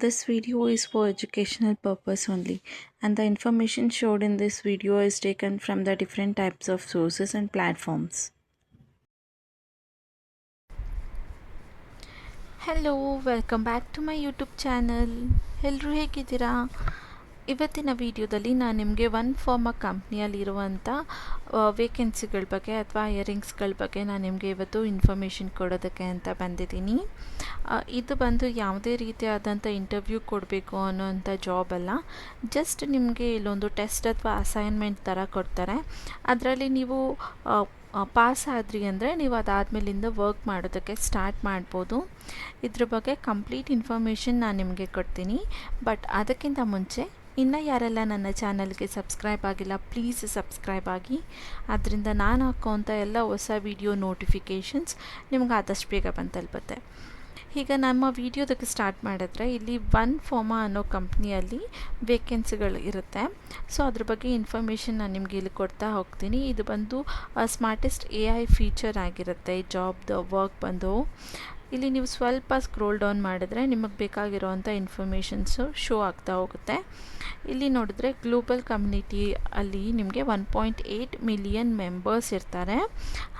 This video is for educational purpose only, and the information showed in this video is taken from the different types of sources and platforms. Hello welcome back to my YouTube channel. ಎಲ್ಲರೂ ಹೇಗಿದ್ದೀರಾ? ಇವತ್ತಿನ ವಿಡಿಯೋದಲ್ಲಿ ನಾನು ನಿಮಗೆ one pharma ಕಂಪ್ನಿಯಲ್ಲಿರುವಂಥ ವೇಕೆನ್ಸಿಗಳ ಬಗ್ಗೆ ಅಥವಾ ಇಯರಿಂಗ್ಸ್ಗಳ ಬಗ್ಗೆ ನಾನು ನಿಮಗೆ ಇವತ್ತು ಇನ್ಫಾರ್ಮೇಷನ್ ಕೊಡೋದಕ್ಕೆ ಅಂತ ಬಂದಿದ್ದೀನಿ. ಇದು ಬಂದು ಯಾವುದೇ ರೀತಿಯಾದಂಥ ಇಂಟರ್ವ್ಯೂ ಕೊಡಬೇಕು ಅನ್ನೋಂಥ ಜಾಬ್ ಅಲ್ಲ. ಜಸ್ಟ್ ನಿಮಗೆ ಇಲ್ಲೊಂದು ಟೆಸ್ಟ್ ಅಥವಾ ಅಸೈನ್ಮೆಂಟ್ ಥರ ಕೊಡ್ತಾರೆ. ಅದರಲ್ಲಿ ನೀವು ಪಾಸ್ ಆದ್ರಿ ಅಂದರೆ ನೀವು ಅದಾದಮೇಲಿಂದ ವರ್ಕ್ ಮಾಡೋದಕ್ಕೆ ಸ್ಟಾರ್ಟ್ ಮಾಡ್ಬೋದು. ಇದ್ರ ಬಗ್ಗೆ ಕಂಪ್ಲೀಟ್ ಇನ್ಫಾರ್ಮೇಷನ್ ನಾನು ನಿಮಗೆ ಕೊಡ್ತೀನಿ. ಬಟ್ ಅದಕ್ಕಿಂತ ಮುಂಚೆ ಇನ್ನು ಯಾರೆಲ್ಲ ನನ್ನ ಚಾನಲ್ಗೆ ಸಬ್ಸ್ಕ್ರೈಬ್ ಆಗಿಲ್ಲ, ಪ್ಲೀಸ್ ಸಬ್ಸ್ಕ್ರೈಬ್ ಆಗಿ. ಅದರಿಂದ ನಾನು ಹಾಕೋಂಥ ಎಲ್ಲ ಹೊಸ ವಿಡಿಯೋ ನೋಟಿಫಿಕೇಷನ್ಸ್ ನಿಮ್ಗೆ ಆದಷ್ಟು ಬೇಗ ಬಂದು ತಲುಪುತ್ತೆ. ಈಗ ನಮ್ಮ ವಿಡಿಯೋದಕ್ಕೆ ಸ್ಟಾರ್ಟ್ ಮಾಡಿದ್ರೆ ಇಲ್ಲಿ ಒನ್ ಫಾರ್ಮಾ ಅನ್ನೋ ಕಂಪ್ನಿಯಲ್ಲಿ ವೇಕೆನ್ಸಿಗಳು ಇರುತ್ತೆ. ಸೊ ಅದ್ರ ಬಗ್ಗೆ ಇನ್ಫಾರ್ಮೇಷನ್ ನಾನು ನಿಮಗೆ ಇಲ್ಲಿ ಕೊಡ್ತಾ ಹೋಗ್ತೀನಿ. ಇದು ಬಂದು ಸ್ಮಾರ್ಟೆಸ್ಟ್ AI ಫೀಚರ್ ಆಗಿರುತ್ತೆ. ಈ ಜಾಬ್ದು ವರ್ಕ್ ಬಂದು ಇಲ್ಲಿ ನೀವು ಸ್ವಲ್ಪ ಸ್ಕ್ರೋಲ್ ಡೌನ್ ಮಾಡಿದ್ರೆ ನಿಮಗೆ ಬೇಕಾಗಿರೋವಂಥ ಇನ್ಫಾರ್ಮೇಷನ್ಸು ಶೋ ಆಗ್ತಾ ಹೋಗುತ್ತೆ. ಇಲ್ಲಿ ನೋಡಿದ್ರೆ ಗ್ಲೋಬಲ್ ಕಮ್ಯುನಿಟಿ ಅಲ್ಲಿ ನಿಮಗೆ 1.8 ಮಿಲಿಯನ್ ಮೆಂಬರ್ಸ್ ಇರ್ತಾರೆ.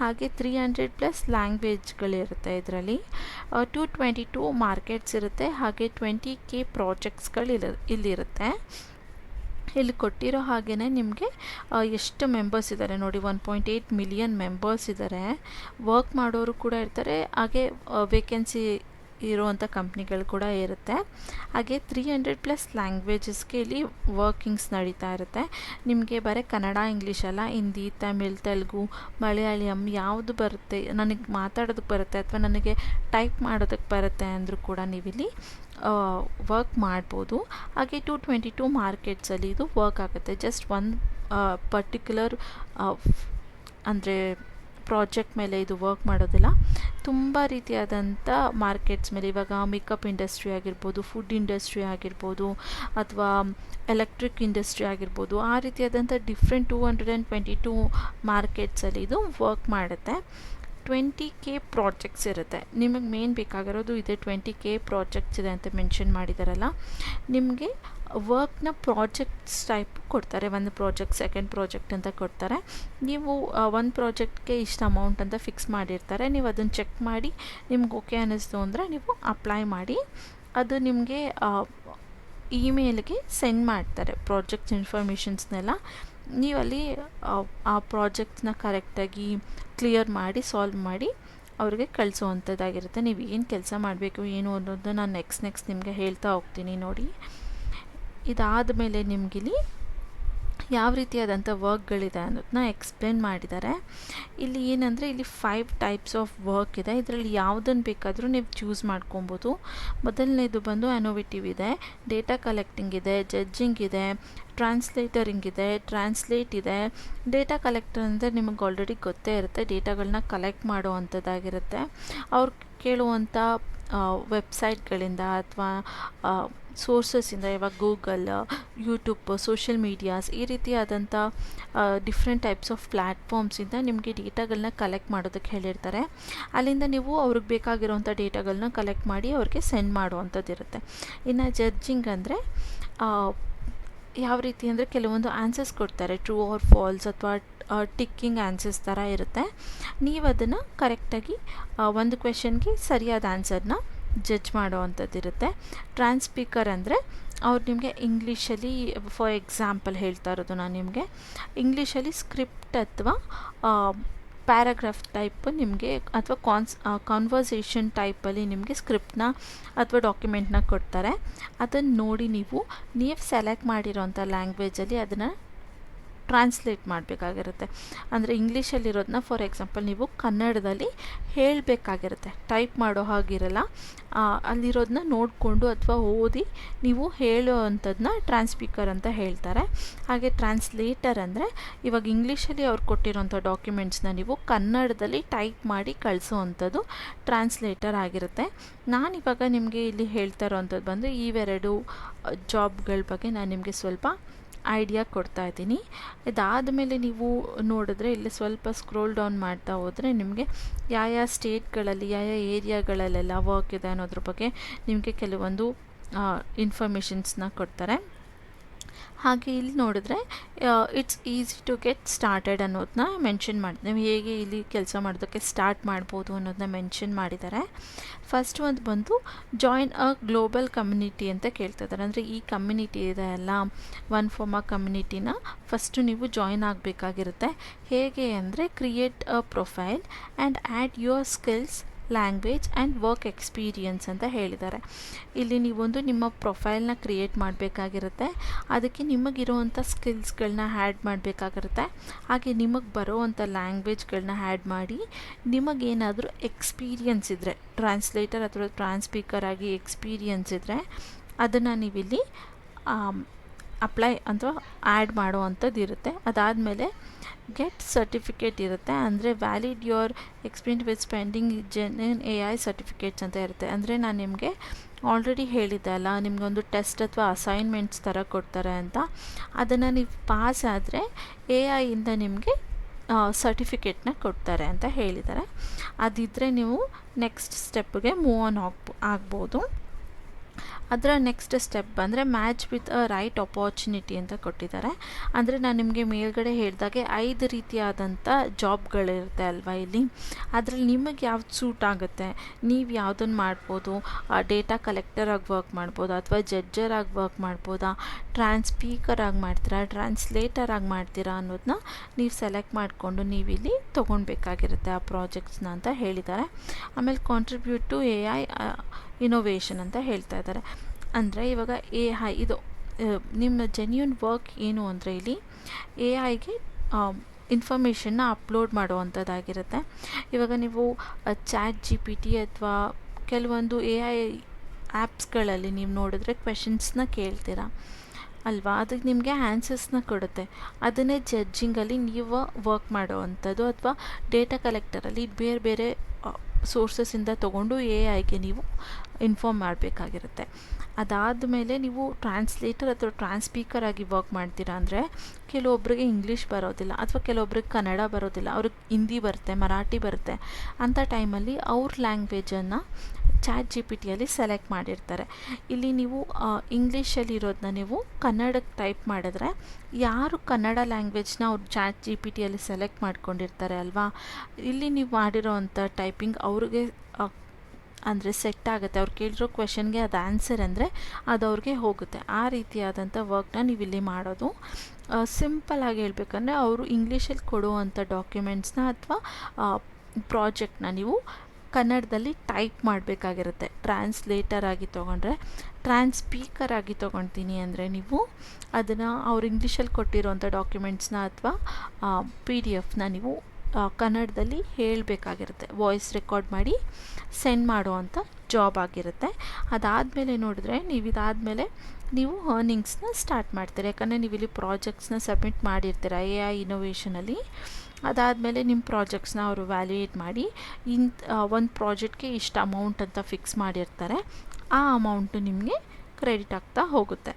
ಹಾಗೆ 300+ ಲ್ಯಾಂಗ್ವೇಜ್ಗಳಿರುತ್ತೆ. ಇದರಲ್ಲಿ 222 ಮಾರ್ಕೆಟ್ಸ್ ಇರುತ್ತೆ. ಹಾಗೆ 20K ಪ್ರಾಜೆಕ್ಟ್ಸ್ಗಳು ಇಲ್ಲಿರುತ್ತೆ. ಇಲ್ಲಿ ಕೊಟ್ಟಿರೋ ಹಾಗೆಯೇ ನಿಮಗೆ ಎಷ್ಟು ಮೆಂಬರ್ಸ್ ಇದ್ದಾರೆ ನೋಡಿ, 1.8 ಮಿಲಿಯನ್ ಮೆಂಬರ್ಸ್ ಇದ್ದಾರೆ. ವರ್ಕ್ ಮಾಡೋರು ಕೂಡ ಇರ್ತಾರೆ. ಹಾಗೆ ವೇಕೆನ್ಸಿ ಇರುವಂಥ ಕಂಪ್ನಿಗಳು ಕೂಡ ಇರುತ್ತೆ. ಹಾಗೆ 300+ ಲ್ಯಾಂಗ್ವೇಜಸ್ಗೆ ಇಲ್ಲಿ ವರ್ಕಿಂಗ್ಸ್ ನಡೀತಾ ಇರುತ್ತೆ. ನಿಮಗೆ ಬರೀ ಕನ್ನಡ ಇಂಗ್ಲೀಷ್ ಅಲ್ಲ, ಹಿಂದಿ, ತಮಿಳ್, ತೆಲುಗು, ಮಲಯಾಳಂ ಯಾವುದು ಬರುತ್ತೆ, ನನಗೆ ಮಾತಾಡೋದಕ್ಕೆ ಬರುತ್ತೆ ಅಥವಾ ನನಗೆ ಟೈಪ್ ಮಾಡೋದಕ್ಕೆ ಬರುತ್ತೆ ಅಂದರೂ ಕೂಡ ನೀವಿಲ್ಲಿ ವರ್ಕ್ ಮಾಡ್ಬೋದು. ಹಾಗೆ 222 ಮಾರ್ಕೆಟ್ಸಲ್ಲಿ ಇದು ವರ್ಕ್ ಆಗುತ್ತೆ. ಜಸ್ಟ್ ಒಂದು ಪರ್ಟಿಕ್ಯುಲರ್ ಅಂದರೆ ಪ್ರಾಜೆಕ್ಟ್ ಮೇಲೆ ಇದು ವರ್ಕ್ ಮಾಡೋದಿಲ್ಲ. ತುಂಬ ರೀತಿಯಾದಂಥ ಮಾರ್ಕೆಟ್ಸ್ ಮೇಲೆ, ಇವಾಗ ಮೇಕಪ್ ಇಂಡಸ್ಟ್ರಿ ಆಗಿರ್ಬೋದು, ಫುಡ್ ಇಂಡಸ್ಟ್ರಿ ಆಗಿರ್ಬೋದು, ಅಥವಾ ಎಲೆಕ್ಟ್ರಿಕ್ ಇಂಡಸ್ಟ್ರಿ ಆಗಿರ್ಬೋದು, ಆ ರೀತಿಯಾದಂಥ ಡಿಫ್ರೆಂಟ್ 222 ಮಾರ್ಕೆಟ್ಸಲ್ಲಿ ಇದು ವರ್ಕ್ ಮಾಡುತ್ತೆ. 20K ಪ್ರಾಜೆಕ್ಟ್ಸ್ ಇರುತ್ತೆ. ನಿಮಗೆ ಮೇನ್ ಬೇಕಾಗಿರೋದು ಇದೆ. 20K ಪ್ರಾಜೆಕ್ಟ್ಸ್ ಇದೆ ಅಂತ ಮೆನ್ಷನ್ ಮಾಡಿದಾರಲ್ಲ, ನಿಮಗೆ ವರ್ಕ್ನ ಪ್ರಾಜೆಕ್ಟ್ಸ್ ಟೈಪ್ ಕೊಡ್ತಾರೆ. ಒಂದು ಪ್ರಾಜೆಕ್ಟ್, ಸೆಕೆಂಡ್ ಪ್ರಾಜೆಕ್ಟ್ ಅಂತ ಕೊಡ್ತಾರೆ. ನೀವು ಒಂದು ಪ್ರಾಜೆಕ್ಟ್ಗೆ ಇಷ್ಟು ಅಮೌಂಟ್ ಅಂತ ಫಿಕ್ಸ್ ಮಾಡಿರ್ತಾರೆ. ನೀವು ಅದನ್ನು ಚೆಕ್ ಮಾಡಿ ನಿಮ್ಗೆ ಓಕೆ ಅನ್ನಿಸ್ತು ಅಂದರೆ ನೀವು ಅಪ್ಲೈ ಮಾಡಿ. ಅದು ನಿಮಗೆ ಇಮೇಲ್ಗೆ ಸೆಂಡ್ ಮಾಡ್ತಾರೆ ಪ್ರಾಜೆಕ್ಟ್ಸ್ ಇನ್ಫಾರ್ಮೇಷನ್ಸ್ನೆಲ್ಲ. ನೀವಲ್ಲಿ ಆ ಪ್ರಾಜೆಕ್ಟ್ಸ್ನ ಕರೆಕ್ಟಾಗಿ ಕ್ಲಿಯರ್ ಮಾಡಿ ಸಾಲ್ವ್ ಮಾಡಿ ಅವ್ರಿಗೆ ಕಳಿಸೋವಂಥದ್ದಾಗಿರುತ್ತೆ. ನೀವು ಏನು ಕೆಲಸ ಮಾಡಬೇಕು ಏನು ಅನ್ನೋದು ನಾನು ನೆಕ್ಸ್ಟ್ ನಿಮಗೆ ಹೇಳ್ತಾ ಹೋಗ್ತೀನಿ ನೋಡಿ. ಇದಾದ ಮೇಲೆ ನಿಮಗಿಲ್ಲಿ ಯಾವ ರೀತಿಯಾದಂಥ ವರ್ಕ್ಗಳಿದೆ ಅನ್ನೋದನ್ನ ಎಕ್ಸ್ಪ್ಲೇನ್ ಮಾಡಿದ್ದಾರೆ. ಇಲ್ಲಿ ಏನಂದರೆ ಇಲ್ಲಿ 5 ಟೈಪ್ಸ್ ಆಫ್ ವರ್ಕ್ ಇದೆ. ಇದರಲ್ಲಿ ಯಾವುದನ್ನು ಬೇಕಾದರೂ ನೀವು ಚೂಸ್ ಮಾಡ್ಕೊಬೋದು. ಮೊದಲನೇದು ಬಂದು ಅನೋವೇಟಿವ್ ಇದೆ, ಡೇಟಾ ಕಲೆಕ್ಟಿಂಗ್ ಇದೆ, ಜಡ್ಜಿಂಗ್ ಇದೆ, ಟ್ರಾನ್ಸ್ಲೇಟರಿಂಗ್ ಇದೆ, ಟ್ರಾನ್ಸ್ಲೇಟ್ ಇದೆ. ಡೇಟಾ ಕಲೆಕ್ಟರ್ ಅಂದರೆ ನಿಮಗೆ ಆಲ್ರೆಡಿ ಗೊತ್ತೇ ಇರುತ್ತೆ, ಡೇಟಾಗಳನ್ನ ಕಲೆಕ್ಟ್ ಮಾಡುವಂಥದ್ದಾಗಿರುತ್ತೆ. ಅವ್ರು ಕೇಳುವಂಥ ವೆಬ್ಸೈಟ್ಗಳಿಂದ ಅಥವಾ ಸೋರ್ಸಸ್ಸಿಂದ, ಇವಾಗ ಗೂಗಲ್, ಯೂಟ್ಯೂಬ್, ಸೋಷಿಯಲ್ ಮೀಡಿಯಾಸ್, ಈ ರೀತಿಯಾದಂಥ ಡಿಫ್ರೆಂಟ್ ಟೈಪ್ಸ್ ಆಫ್ ಪ್ಲ್ಯಾಟ್ಫಾರ್ಮ್ಸಿಂದ ನಿಮಗೆ ಡೇಟಾಗಳನ್ನ ಕಲೆಕ್ಟ್ ಮಾಡೋದಕ್ಕೆ ಹೇಳಿರ್ತಾರೆ. ಅಲ್ಲಿಂದ ನೀವು ಅವ್ರಿಗೆ ಬೇಕಾಗಿರೋವಂಥ ಡೇಟಾಗಳನ್ನ ಕಲೆಕ್ಟ್ ಮಾಡಿ ಅವ್ರಿಗೆ ಸೆಂಡ್ ಮಾಡುವಂಥದ್ದು ಇರುತ್ತೆ. ಇನ್ನು ಜಡ್ಜಿಂಗ್ ಅಂದರೆ ಯಾವ ರೀತಿ ಅಂದರೆ ಕೆಲವೊಂದು ಆನ್ಸರ್ಸ್ ಕೊಡ್ತಾರೆ, ಟ್ರೂ ಆರ್ ಫಾಲ್ಸ್ ಅಥವಾ ಟಿಕ್ಕಿಂಗ್ ಆನ್ಸರ್ಸ್ ಥರ ಇರುತ್ತೆ. ನೀವು ಅದನ್ನು ಕರೆಕ್ಟಾಗಿ ಒಂದು ಕ್ವೆಶನ್ಗೆ ಸರಿಯಾದ ಆನ್ಸರ್ನ ಜಡ್ಜ್ ಮಾಡುವಂಥದ್ದು ಇರುತ್ತೆ. ಟ್ರಾನ್ಸ್ಪೀಕರ್ ಅಂದರೆ ಅವ್ರು ನಿಮಗೆ ಇಂಗ್ಲೀಷಲ್ಲಿ, ಫಾರ್ ಎಕ್ಸಾಂಪಲ್ ಹೇಳ್ತಾ ಇರೋದು ನಾನು ನಿಮಗೆ, ಇಂಗ್ಲೀಷಲ್ಲಿ ಸ್ಕ್ರಿಪ್ಟ್ ಅಥವಾ ಪ್ಯಾರಾಗ್ರಾಫ್ ಟೈಪ್ ನಿಮಗೆ ಅಥವಾ ಕಾನ್ವರ್ಸೇಷನ್ ಟೈಪಲ್ಲಿ ನಿಮಗೆ ಸ್ಕ್ರಿಪ್ಟ್ನ ಅಥವಾ ಡಾಕ್ಯುಮೆಂಟ್ನ ಕೊಡ್ತಾರೆ. ಅದನ್ನು ನೋಡಿ ನೀವು ಸೆಲೆಕ್ಟ್ ಮಾಡಿರೋಂಥ ಲ್ಯಾಂಗ್ವೇಜಲ್ಲಿ ಅದನ್ನು ಟ್ರಾನ್ಸ್ಲೇಟ್ ಮಾಡಬೇಕಾಗಿರುತ್ತೆ. ಅಂದರೆ ಇಂಗ್ಲೀಷಲ್ಲಿರೋದನ್ನ ಫಾರ್ ಎಕ್ಸಾಂಪಲ್ ನೀವು ಕನ್ನಡದಲ್ಲಿ ಹೇಳಬೇಕಾಗಿರುತ್ತೆ, ಟೈಪ್ ಮಾಡೋ ಹಾಗಿರಲ್ಲ. ಅಲ್ಲಿರೋದನ್ನ ನೋಡಿಕೊಂಡು ಅಥವಾ ಓದಿ ನೀವು ಹೇಳೋ ಅಂಥದ್ದನ್ನ ಟ್ರಾನ್ಸ್ಪೀಕರ್ ಅಂತ ಹೇಳ್ತಾರೆ. ಹಾಗೆ ಟ್ರಾನ್ಸ್ಲೇಟರ್ ಅಂದರೆ ಇವಾಗ ಇಂಗ್ಲೀಷಲ್ಲಿ ಅವ್ರು ಕೊಟ್ಟಿರೋಂಥ ಡಾಕ್ಯುಮೆಂಟ್ಸ್ನ ನೀವು ಕನ್ನಡದಲ್ಲಿ ಟೈಪ್ ಮಾಡಿ ಕಳಿಸೋ ಅಂಥದ್ದು ಟ್ರಾನ್ಸ್ಲೇಟರ್ ಆಗಿರುತ್ತೆ. ನಾನಿವಾಗ ನಿಮಗೆ ಇಲ್ಲಿ ಹೇಳ್ತಾ ಇರೋವಂಥದ್ದು ಬಂದು ಇವೆರಡು ಜಾಬ್ಗಳ ಬಗ್ಗೆ ನಾನು ನಿಮಗೆ ಸ್ವಲ್ಪ ಐಡಿಯಾ ಕೊಡ್ತಾ ಇದ್ದೀನಿ. ಇದಾದ ಮೇಲೆ ನೀವು ನೋಡಿದ್ರೆ ಇಲ್ಲಿ ಸ್ವಲ್ಪ ಸ್ಕ್ರೋಲ್ ಡೌನ್ ಮಾಡ್ತಾ ಹೋದರೆ ನಿಮಗೆ ಯಾವ ಸ್ಟೇಟ್ಗಳಲ್ಲಿ ಯಾವ ಏರಿಯಾಗಳಲ್ಲೆಲ್ಲ ವರ್ಕ್ ಇದೆ ಅನ್ನೋದ್ರ ಬಗ್ಗೆ ನಿಮಗೆ ಕೆಲವೊಂದು ಇನ್ಫಾರ್ಮೇಷನ್ಸ್ನ ಕೊಡ್ತಾರೆ. ಹಾಗೆ ಇಲ್ಲಿ ನೋಡಿದ್ರೆ it's easy to get started ಅನ್ನೋದನ್ನ ಮೆನ್ಷನ್ ಮಾಡಿದೆ. ನೀವು ಹೇಗೆ ಇಲ್ಲಿ ಕೆಲಸ ಮಾಡೋದಕ್ಕೆ ಸ್ಟಾರ್ಟ್ ಮಾಡ್ಬೋದು ಅನ್ನೋದನ್ನ ಮೆನ್ಷನ್ ಮಾಡಿದ್ದಾರೆ. ಫಸ್ಟ್ ಒಂದು ಬಂದು ಜಾಯಿನ್ ಅ ಗ್ಲೋಬಲ್ ಕಮ್ಯುನಿಟಿ ಅಂತ ಕೇಳ್ತಾ ಇದ್ದಾರೆ. ಅಂದರೆ ಈ ಕಮ್ಯುನಿಟಿ ಇದೆ ಅಲ್ಲ, ಒನ್ ಫಾರ್ಮ್ ಕಮ್ಯುನಿಟಿನ ಫಸ್ಟು ನೀವು ಜಾಯಿನ್ ಆಗಬೇಕಾಗಿರುತ್ತೆ. ಹೇಗೆ ಅಂದರೆ create a profile and add your skills, language and work experience ಅಂತ ಹೇಳಿದ್ದಾರೆ. ಇಲ್ಲಿ ನೀವೊಂದು ನಿಮ್ಮ ಪ್ರೊಫೈಲ್ನ ಕ್ರಿಯೇಟ್ ಮಾಡಬೇಕಾಗಿರುತ್ತೆ. ಅದಕ್ಕೆ ನಿಮಗಿರುವಂಥ ಸ್ಕಿಲ್ಸ್ಗಳನ್ನ ಆ್ಯಡ್ ಮಾಡಬೇಕಾಗಿರುತ್ತೆ. ಹಾಗೆ ನಿಮಗೆ ಬರೋವಂಥ ಲ್ಯಾಂಗ್ವೇಜ್ಗಳನ್ನ ಆ್ಯಡ್ ಮಾಡಿ, ನಿಮಗೇನಾದರೂ ಎಕ್ಸ್ಪೀರಿಯನ್ಸ್ ಇದ್ದರೆ, ಟ್ರಾನ್ಸ್ಲೇಟರ್ ಅಥವಾ ಟ್ರಾನ್ಸ್ಪೀಕರ್ ಆಗಿ ಎಕ್ಸ್ಪೀರಿಯನ್ಸ್ ಇದ್ದರೆ ಅದನ್ನು ನೀವಿಲ್ಲಿ ಅಪ್ಲೈ ಅಥವಾ ಆ್ಯಡ್ ಮಾಡುವಂಥದ್ದು ಇರುತ್ತೆ. ಅದಾದಮೇಲೆ ಗೆಟ್ ಸರ್ಟಿಫಿಕೇಟ್ ಇರುತ್ತೆ. ಅಂದರೆ valid your experience with spending genuine AI certificates ಅಂತ ಇರುತ್ತೆ. ಅಂದರೆ ನಾನು ನಿಮಗೆ ಆಲ್ರೆಡಿ ಹೇಳಿದ್ದೆ ಅಲ್ಲ, ನಿಮಗೊಂದು ಟೆಸ್ಟ್ ಅಥವಾ ಅಸೈನ್ಮೆಂಟ್ಸ್ ಥರ ಕೊಡ್ತಾರೆ ಅಂತ. ಅದನ್ನು ನೀವು ಪಾಸ್ ಆದರೆ AI ನಿಮಗೆ ಸರ್ಟಿಫಿಕೇಟ್ನ ಕೊಡ್ತಾರೆ ಅಂತ ಹೇಳಿದ್ದಾರೆ. ಅದಿದ್ದರೆ ನೀವು ನೆಕ್ಸ್ಟ್ ಸ್ಟೆಪ್ಗೆ ಮೂವ್ ಆನ್ ಆಗ್ಬೋದು. ಅದರ ನೆಕ್ಸ್ಟ್ ಸ್ಟೆಪ್ ಬಂದರೆ match with a right opportunity ಅಂತ ಕೊಟ್ಟಿದ್ದಾರೆ. ಅಂದರೆ ನಾನು ನಿಮಗೆ ಮೇಲ್ಗಡೆ ಹೇಳಿದಾಗೆ 5 ರೀತಿಯಾದಂಥ ಜಾಬ್ಗಳಿರುತ್ತೆ ಅಲ್ವಾ ಇಲ್ಲಿ. ಅದರಲ್ಲಿ ನಿಮಗೆ ಯಾವ್ದು ಸೂಟ್ ಆಗುತ್ತೆ, ನೀವು ಯಾವುದನ್ನು ಮಾಡ್ಬೋದು. ಡೇಟಾ ಕಲೆಕ್ಟರಾಗಿ ವರ್ಕ್ ಮಾಡ್ಬೋದು, ಅಥವಾ ಜಡ್ಜರಾಗಿ ವರ್ಕ್ ಮಾಡ್ಬೋದಾ, ಟ್ರಾನ್ಸ್ಪೀಕರಾಗಿ ಮಾಡ್ತೀರಾ, ಟ್ರಾನ್ಸ್ಲೇಟರಾಗಿ ಮಾಡ್ತೀರಾ ಅನ್ನೋದನ್ನ ನೀವು ಸೆಲೆಕ್ಟ್ ಮಾಡಿಕೊಂಡು ನೀವಿಲ್ಲಿ ತೊಗೊಳ್ಬೇಕಾಗಿರುತ್ತೆ ಆ ಪ್ರಾಜೆಕ್ಟ್ಸ್ನ ಅಂತ ಹೇಳಿದ್ದಾರೆ. ಆಮೇಲೆ ಕಾಂಟ್ರಿಬ್ಯೂಟ್ ಟು AI ಇನೋವೇಷನ್ ಅಂತ ಹೇಳ್ತಾ ಇದ್ದಾರೆ. ಅಂದರೆ ಇವಾಗ AI ಇದು ನಿಮ್ಮ ಜೆನ್ಯೂನ್ ವರ್ಕ್ ಏನು ಅಂದರೆ ಇಲ್ಲಿ AIಗೆ ಇನ್ಫಾರ್ಮೇಷನ್ನ ಅಪ್ಲೋಡ್ ಮಾಡುವಂಥದ್ದಾಗಿರುತ್ತೆ. ಇವಾಗ ನೀವು ChatGPT ಅಥವಾ ಕೆಲವೊಂದು AI ಆ್ಯಪ್ಸ್ಗಳಲ್ಲಿ ನೀವು ನೋಡಿದ್ರೆ ಕ್ವೆಶನ್ಸ್ನ ಕೇಳ್ತೀರಾ ಅಲ್ವಾ, ಅದಕ್ಕೆ ನಿಮಗೆ ಆನ್ಸರ್ಸ್ನ ಕೊಡುತ್ತೆ. ಅದನ್ನೇ ಜಡ್ಜಿಂಗಲ್ಲಿ ನೀವು ವರ್ಕ್ ಮಾಡೋವಂಥದ್ದು, ಅಥವಾ ಡೇಟಾ ಕಲೆಕ್ಟರಲ್ಲಿ ಬೇರೆ ಬೇರೆ ಸೋರ್ಸಸ್ಸಿಂದ ತೊಗೊಂಡು AIಗೆ ನೀವು ಇನ್ಫಾರ್ಮ್ ಮಾಡಬೇಕಾಗಿರುತ್ತೆ. ಅದಾದಮೇಲೆ ನೀವು ಟ್ರಾನ್ಸ್ಲೇಟರ್ ಅಥವಾ ಟ್ರಾನ್ಸ್ಪೀಕರ್ ಆಗಿ ವರ್ಕ್ ಮಾಡ್ತೀರಾ ಅಂದರೆ ಕೆಲವೊಬ್ಬರಿಗೆ ಇಂಗ್ಲೀಷ್ ಬರೋದಿಲ್ಲ, ಅಥವಾ ಕೆಲವೊಬ್ರಿಗೆ ಕನ್ನಡ ಬರೋದಿಲ್ಲ, ಅವ್ರಿಗೆ ಹಿಂದಿ ಬರುತ್ತೆ, ಮರಾಠಿ ಬರುತ್ತೆ. ಅಂಥ ಟೈಮಲ್ಲಿ ಅವ್ರ ಲ್ಯಾಂಗ್ವೇಜನ್ನು ChatGPTಯಲ್ಲಿ ಸೆಲೆಕ್ಟ್ ಮಾಡಿರ್ತಾರೆ. ಇಲ್ಲಿ ನೀವು ಇಂಗ್ಲೀಷಲ್ಲಿ ಇರೋದನ್ನ ನೀವು ಕನ್ನಡಕ್ಕೆ ಟೈಪ್ ಮಾಡಿದ್ರೆ ಯಾರು ಕನ್ನಡ ಲ್ಯಾಂಗ್ವೇಜ್ನ ಅವ್ರು ChatGPTಯಲ್ಲಿ ಸೆಲೆಕ್ಟ್ ಮಾಡ್ಕೊಂಡಿರ್ತಾರೆ ಅಲ್ವಾ, ಇಲ್ಲಿ ನೀವು ಮಾಡಿರೋವಂಥ ಟೈಪಿಂಗ್ ಅವ್ರಿಗೆ ಅಂದರೆ ಸೆಟ್ ಆಗುತ್ತೆ. ಅವ್ರು ಕೇಳಿರೋ ಕ್ವೆಶನ್ಗೆ ಅದು ಆನ್ಸರ್ ಅಂದರೆ ಅದು ಅವ್ರಿಗೆ ಹೋಗುತ್ತೆ. ಆ ರೀತಿಯಾದಂಥ ವರ್ಕ್ನ ನೀವು ಇಲ್ಲಿ ಮಾಡೋದು. ಸಿಂಪಲ್ಲಾಗಿ ಹೇಳ್ಬೇಕಂದ್ರೆ ಅವರು ಇಂಗ್ಲೀಷಲ್ಲಿ ಕೊಡುವಂಥ ಡಾಕ್ಯುಮೆಂಟ್ಸ್ನ ಅಥವಾ ಪ್ರಾಜೆಕ್ಟ್ನ ನೀವು ಕನ್ನಡದಲ್ಲಿ ಟೈಪ್ ಮಾಡಬೇಕಾಗಿರುತ್ತೆ. ಟ್ರಾನ್ಸ್ಲೇಟರ್ ಆಗಿ ತೊಗೊಂಡ್ರೆ, ಟ್ರಾನ್ಸ್ಪೀಕರ್ ಆಗಿ ತೊಗೊಳ್ತೀನಿ ಅಂದರೆ ನೀವು ಅದನ್ನು ಅವ್ರು ಇಂಗ್ಲೀಷಲ್ಲಿ ಕೊಟ್ಟಿರೋವಂಥ ಡಾಕ್ಯುಮೆಂಟ್ಸ್ನ ಅಥವಾ PDF ನೀವು ಕನ್ನಡದಲ್ಲಿ ಹೇಳಬೇಕಾಗಿರುತ್ತೆ. ವಾಯ್ಸ್ ರೆಕಾರ್ಡ್ ಮಾಡಿ ಸೆಂಡ್ ಮಾಡುವಂಥ ಜಾಬ್ ಆಗಿರುತ್ತೆ. ಅದಾದಮೇಲೆ ನೋಡಿದ್ರೆ ಇದಾದಮೇಲೆ ನೀವು ಅರ್ನಿಂಗ್ಸ್ನ ಸ್ಟಾರ್ಟ್ ಮಾಡ್ತೀರಾ. ಯಾಕಂದರೆ ನೀವು ಇಲ್ಲಿ ಪ್ರಾಜೆಕ್ಟ್ಸ್ನ ಸಬ್ಮಿಟ್ ಮಾಡಿರ್ತೀರ AI ಇನೋವೇಷನಲ್ಲಿ. ಅದಾದಮೇಲೆ ನಿಮ್ಮ ಪ್ರಾಜೆಕ್ಟ್ಸ್ನ ಅವರು ವ್ಯಾಲ್ಯೂಯೇಟ್ ಮಾಡಿ ಒಂದು ಪ್ರಾಜೆಕ್ಟ್ಗೆ ಇಷ್ಟು ಅಮೌಂಟ್ ಅಂತ ಫಿಕ್ಸ್ ಮಾಡಿರ್ತಾರೆ. ಆ ಅಮೌಂಟು ನಿಮಗೆ ಕ್ರೆಡಿಟ್ ಆಗ್ತಾ ಹೋಗುತ್ತೆ.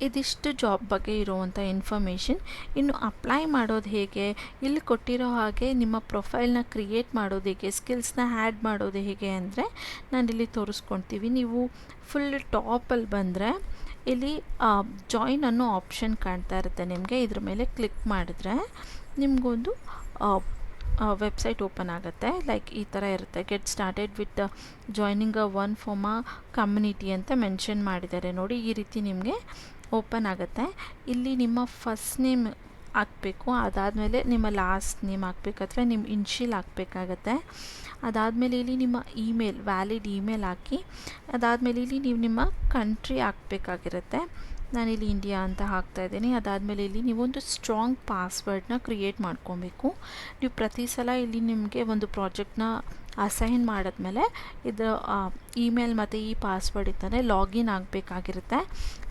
ಇದಿಷ್ಟು ಜಾಬ್ ಬಗ್ಗೆ ಇರುವಂಥ ಇನ್ಫಾರ್ಮೇಷನ್. ಇನ್ನು ಅಪ್ಲೈ ಮಾಡೋದು ಹೇಗೆ, ಇಲ್ಲಿ ಕೊಟ್ಟಿರೋ ಹಾಗೆ ನಿಮ್ಮ ಪ್ರೊಫೈಲ್ನ ಕ್ರಿಯೇಟ್ ಮಾಡೋದು ಹೇಗೆ, ಸ್ಕಿಲ್ಸ್ನ ಆ್ಯಡ್ ಮಾಡೋದು ಹೇಗೆ ಅಂದರೆ ನಾನಿಲ್ಲಿ ತೋರಿಸ್ಕೊಳ್ತೀವಿ. ನೀವು ಫುಲ್ ಟಾಪಲ್ಲಿ ಬಂದರೆ ಇಲ್ಲಿ ಜಾಯಿನ್ ಅನ್ನೋ ಆಪ್ಷನ್ ಕಾಣ್ತಾ ಇರುತ್ತೆ ನಿಮಗೆ. ಇದ್ರ ಮೇಲೆ ಕ್ಲಿಕ್ ಮಾಡಿದ್ರೆ ನಿಮಗೊಂದು ವೆಬ್ಸೈಟ್ ಓಪನ್ ಆಗುತ್ತೆ. ಲೈಕ್ ಈ ಥರ ಇರುತ್ತೆ. Get started with joining a one form community ಅಂತ ಮೆನ್ಷನ್ ಮಾಡಿದ್ದಾರೆ ನೋಡಿ. ಈ ರೀತಿ ನಿಮಗೆ ಓಪನ್ ಆಗುತ್ತೆ. ಇಲ್ಲಿ ನಿಮ್ಮ ಫಸ್ಟ್ ನೇಮ್ ಹಾಕಬೇಕು, ಅದಾದಮೇಲೆ ನಿಮ್ಮ ಲಾಸ್ಟ್ ನೇಮ್ ಹಾಕಬೇಕು, ಅಥವಾ ನಿಮ್ಮ ಇನ್ಷಿಯಲ್ ಹಾಕಬೇಕಾಗತ್ತೆ. ಅದಾದಮೇಲೆ ಇಲ್ಲಿ ನಿಮ್ಮ ಇಮೇಲ್, ವ್ಯಾಲಿಡ್ ಇಮೇಲ್ ಹಾಕಿ, ಅದಾದಮೇಲೆ ಇಲ್ಲಿ ನೀವು ನಿಮ್ಮ ಕಂಟ್ರಿ ಹಾಕಬೇಕಾಗಿರುತ್ತೆ. ನಾನಿಲ್ಲಿ ಇಂಡಿಯಾ ಅಂತ ಹಾಕ್ತಾಯಿದ್ದೀನಿ. ಅದಾದಮೇಲೆ ಇಲ್ಲಿ ನೀವೊಂದು ಸ್ಟ್ರಾಂಗ್ ಪಾಸ್ವರ್ಡ್ನ ಕ್ರಿಯೇಟ್ ಮಾಡ್ಕೊಬೇಕು. ನೀವು ಪ್ರತಿ ಸಲ ಇಲ್ಲಿ ನಿಮಗೆ ಒಂದು ಪ್ರಾಜೆಕ್ಟ್ನ ಅಸೈನ್ ಮಾಡಿದ್ಮೇಲೆ ಇದು ಇಮೇಲ್ ಮತ್ತು ಈ ಪಾಸ್ವರ್ಡ್ ಇತ್ತಂದರೆ ಲಾಗಿನ್ ಆಗಬೇಕಾಗಿರುತ್ತೆ.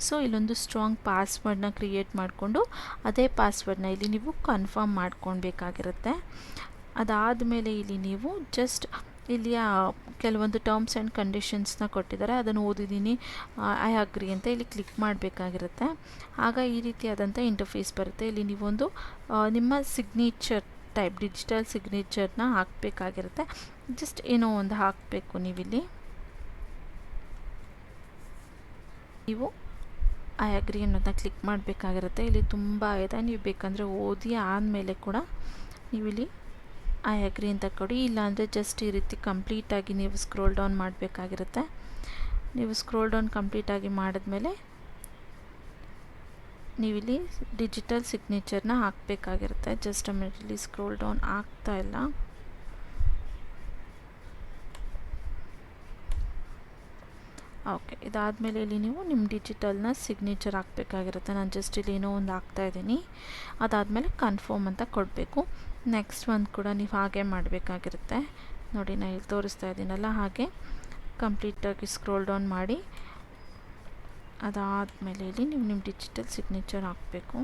ಸೊ ಇಲ್ಲೊಂದು ಸ್ಟ್ರಾಂಗ್ ಪಾಸ್ವರ್ಡ್ನ ಕ್ರಿಯೇಟ್ ಮಾಡಿಕೊಂಡು ಅದೇ ಪಾಸ್ವರ್ಡ್ನ ಇಲ್ಲಿ ನೀವು ಕನ್ಫರ್ಮ್ ಮಾಡ್ಕೊಳ್ಬೇಕಾಗಿರುತ್ತೆ. ಅದಾದಮೇಲೆ ಇಲ್ಲಿ ನೀವು ಜಸ್ಟ್ ಇಲ್ಲಿ ಕೆಲವೊಂದು ಟರ್ಮ್ಸ್ ಆ್ಯಂಡ್ ಕಂಡೀಷನ್ಸ್ನ ಕೊಟ್ಟಿದ್ದಾರೆ, ಅದನ್ನು ಓದಿದ್ದೀನಿ, ಐ ಅಗ್ರಿ ಅಂತ ಇಲ್ಲಿ ಕ್ಲಿಕ್ ಮಾಡಬೇಕಾಗಿರುತ್ತೆ. ಆಗ ಈ ರೀತಿಯಾದಂಥ ಇಂಟರ್ಫೇಸ್ ಬರುತ್ತೆ. ಇಲ್ಲಿ ನೀವೊಂದು ನಿಮ್ಮ ಸಿಗ್ನೇಚರ್ ಟೈಪ್ ಡಿಜಿಟಲ್ ಸಿಗ್ನೇಚರ್ನ ಹಾಕಬೇಕಾಗಿರುತ್ತೆ. ಜಸ್ಟ್ ಏನೋ ಒಂದು ಹಾಕಬೇಕು ನೀವಿಲ್ಲಿ. ನೀವು ಐ ಅಗ್ರಿ ಅನ್ನೋದನ್ನ ಕ್ಲಿಕ್ ಮಾಡಬೇಕಾಗಿರುತ್ತೆ. ಇಲ್ಲಿ ತುಂಬ ಇದೆ, ನೀವು ಬೇಕಂದರೆ ಓದಿ ಆದಮೇಲೆ ಕೂಡ ನೀವು ಇಲ್ಲಿ ಐ ಅಗ್ರಿ ಅಂತ ಕೊಡಿ. ಇಲ್ಲಾಂದರೆ ಜಸ್ಟ್ ಈ ರೀತಿ ಕಂಪ್ಲೀಟಾಗಿ ನೀವು ಸ್ಕ್ರೋಲ್ ಡೌನ್ ಮಾಡಬೇಕಾಗಿರುತ್ತೆ. ನೀವು ಸ್ಕ್ರೋಲ್ ಡೌನ್ ಕಂಪ್ಲೀಟಾಗಿ ಮಾಡಿದ್ಮೇಲೆ ನೀವಿಲ್ಲಿ ಡಿಜಿಟಲ್ ಸಿಗ್ನೇಚರ್ನ ಹಾಕಬೇಕಾಗಿರುತ್ತೆ. ಜಸ್ಟ್ ಇಲ್ಲಿ ಸ್ಕ್ರೋಲ್ ಡೌನ್ ಆಗ್ತಾ ಇಲ್ಲ. ಓಕೆ, ಇದಾದಮೇಲೆ ಇಲ್ಲಿ ನೀವು ನಿಮ್ಮ ಡಿಜಿಟಲ್ನ ಸಿಗ್ನೇಚರ್ ಹಾಕಬೇಕಾಗಿರುತ್ತೆ. ನಾನು ಜಸ್ಟ್ ಇಲ್ಲಿ ಏನೋ ಒಂದು ಹಾಕ್ತಾಯಿದ್ದೀನಿ. ಅದಾದಮೇಲೆ ಕನ್ಫರ್ಮ್ ಅಂತ ಕೊಡಬೇಕು. ನೆಕ್ಸ್ಟ್ ಒಂದು ಕೂಡ ನೀವು ಹಾಗೆ ಮಾಡಬೇಕಾಗಿರುತ್ತೆ. ನೋಡಿ, ನಾನು ಇಲ್ಲಿ ತೋರಿಸ್ತಾ ಇದ್ದೀನಲ್ಲ, ಹಾಗೆ ಕಂಪ್ಲೀಟಾಗಿ ಸ್ಕ್ರೋಲ್ ಡೌನ್ ಮಾಡಿ ಅದಾದಮೇಲೆ ಇಲ್ಲಿ ನೀವು ನಿಮ್ಮ ಡಿಜಿಟಲ್ ಸಿಗ್ನೇಚರ್ ಹಾಕಬೇಕು.